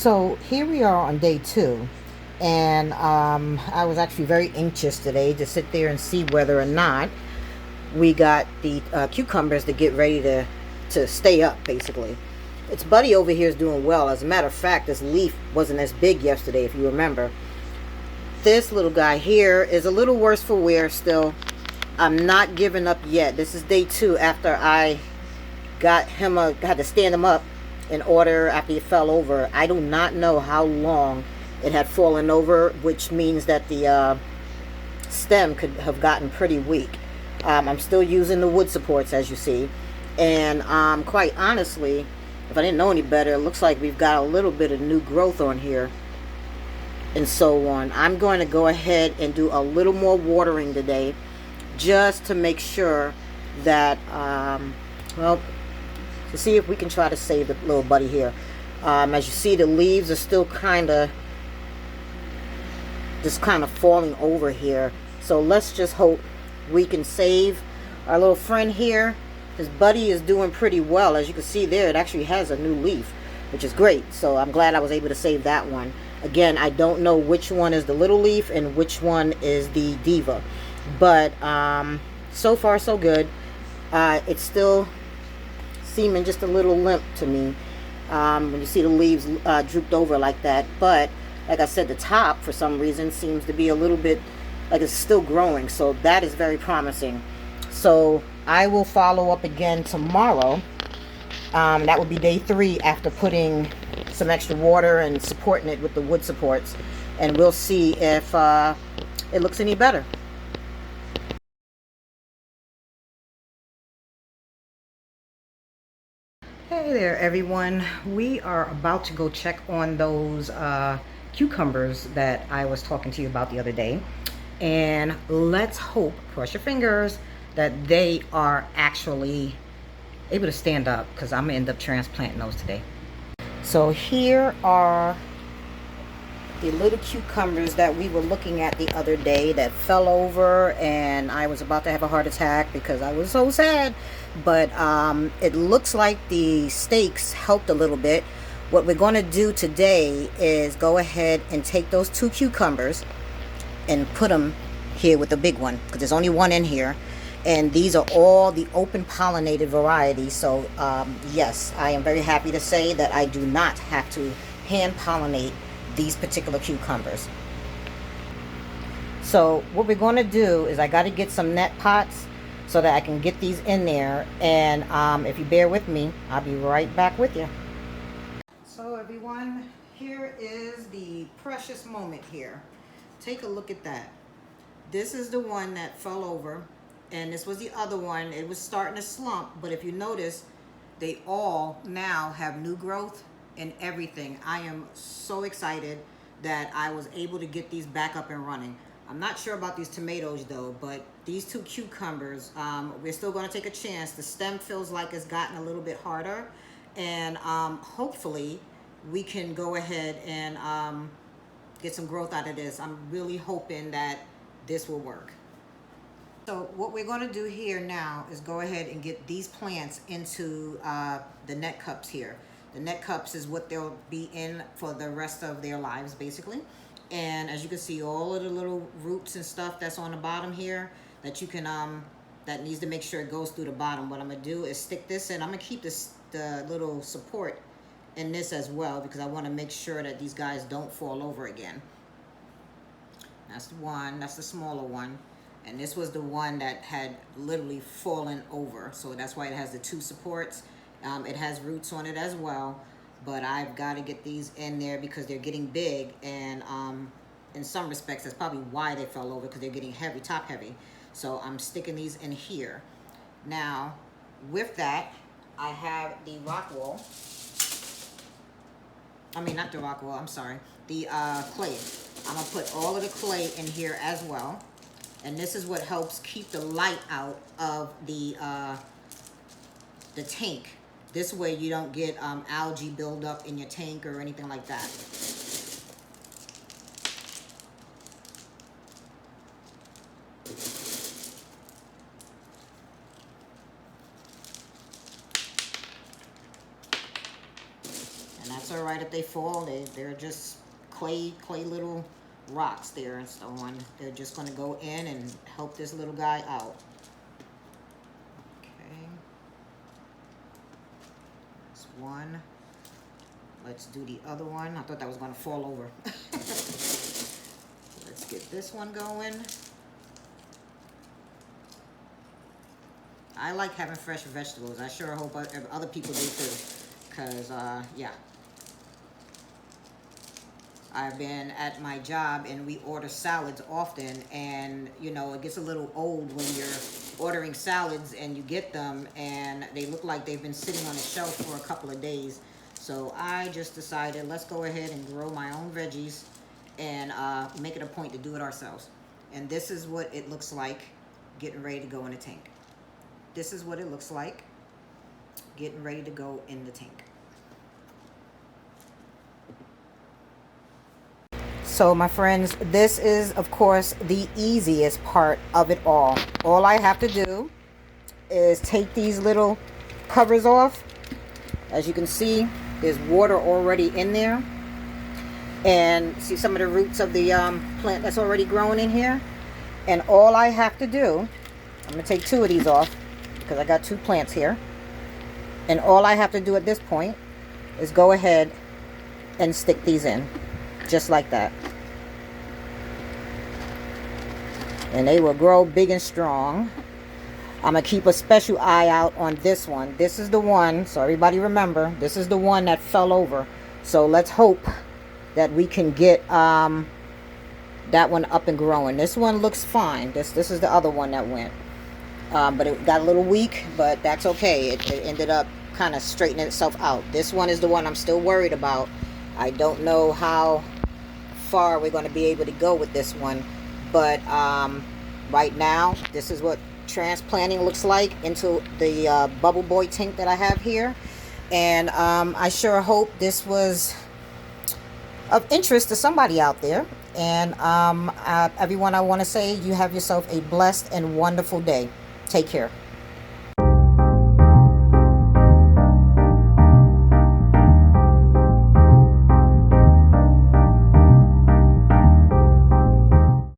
So here we are on day 2, and I was actually very anxious today to sit there and see whether or not we got the cucumbers to get ready to stay up, basically. Its buddy over here is doing well. As a matter of fact, this leaf wasn't as big yesterday, if you remember. This little guy here is a little worse for wear still. I'm not giving up yet. This is day 2 after I got him had to stand him up in order after he fell over. I do not know how long it had fallen over, which means that the stem could have gotten pretty weak. I'm still using the wood supports, as you see, and quite honestly, if I didn't know any better, it looks like we've got a little bit of new growth on here and so on. I'm going to go ahead and do a little more watering today just to make sure that well, to see if we can try to save the little buddy here. As you see, the leaves are still just kind of falling over here, so let's just hope we can save our little friend here. His buddy is doing pretty well. As you can see there, it actually has a new leaf, which is great, so I'm glad I was able to save that one. Again, I don't know which one is the little leaf and which one is the diva, but so far so good. It's still seeming just a little limp to me when you see the leaves drooped over like that, but like I said, the top for some reason seems to be a little bit like it's still growing, so that is very promising. So I will follow up again tomorrow. That would be day 3 after putting some extra water and supporting it with the wood supports, and we'll see if it looks any better. Hey there, everyone. We are about to go check on those cucumbers that I was talking to you about the other day. And let's hope, cross your fingers, that they are actually able to stand up, because I'm going to end up transplanting those today. So here are the little cucumbers that we were looking at the other day that fell over, and I was about to have a heart attack because I was so sad. But it looks like the stakes helped a little bit. What we're going to do today is go ahead and take those 2 cucumbers and put them here with the big one, because there's only one in here, and these are all the open pollinated varieties. So yes, I am very happy to say that I do not have to hand pollinate these particular cucumbers. So what we're going to do is I got to get some net pots so that I can get these in there, and if you bear with me, I'll be right back with you. So everyone, here is the precious moment here. Take a look at that. This is the one that fell over, and this was the other one. It was starting to slump, but if you notice, they all now have new growth and everything. I am so excited that I was able to get these back up and running. I'm not sure about these tomatoes though, but these 2 cucumbers, we're still going to take a chance. The stem feels like it's gotten a little bit harder, and hopefully we can go ahead and get some growth out of this. I'm really hoping that this will work. So what we're going to do here now is go ahead and get these plants into the net cups here. The net cups is what they'll be in for the rest of their lives, basically. And as you can see, all of the little roots and stuff that's on the bottom here that you can that needs to make sure it goes through the bottom. What I'm gonna do is stick this in. I'm gonna keep the little support in this as well, because I want to make sure that these guys don't fall over again. That's the one. That's the smaller one. And this was the one that had literally fallen over. So that's why it has the 2 supports. It has roots on it as well. But I've got to get these in there because they're getting big. And in some respects, that's probably why they fell over, because they're getting heavy, top heavy. So I'm sticking these in here. Now, with that, I have the rock wool. I mean, not the rock wool, I'm sorry. The clay. I'm going to put all of the clay in here as well. And this is what helps keep the light out of the tank. This way you don't get algae buildup in your tank or anything like that. And that's it's all right if they fall. They're just clay little rocks there and so on. They're just going to go in and help this little guy out. Okay. That's one. Let's do the other one. I thought that was going to fall over. Let's get this one going. I like having fresh vegetables. I sure hope other people do too. Because, yeah. I've been at my job and we order salads often, and you know, it gets a little old when you're ordering salads and you get them and they look like they've been sitting on a shelf for a couple of days. So I just decided, let's go ahead and grow my own veggies and make it a point to do it ourselves. And this is what it looks like getting ready to go in a tank. This is what it looks like getting ready to go in the tank. So my friends, this is of course the easiest part of it all. All I have to do is take these little covers off. As you can see, there's water already in there. And see some of the roots of the plant that's already growing in here. And all I have to do, I'm going to take 2 of these off because I got 2 plants here. And all I have to do at this point is go ahead and stick these in. Just like that. And they will grow big and strong. I'm going to keep a special eye out on this one. This is the one, so everybody remember, this is the one that fell over. So let's hope that we can get that one up and growing. This one looks fine. This is the other one that went. But it got a little weak, but that's okay. It ended up kind of straightening itself out. This one is the one I'm still worried about. I don't know how far we're going to be able to go with this one, but right now this is what transplanting looks like into the bubble boy tank that I have here. And I sure hope this was of interest to somebody out there. And everyone, I want to say you have yourself a blessed and wonderful day. Take care.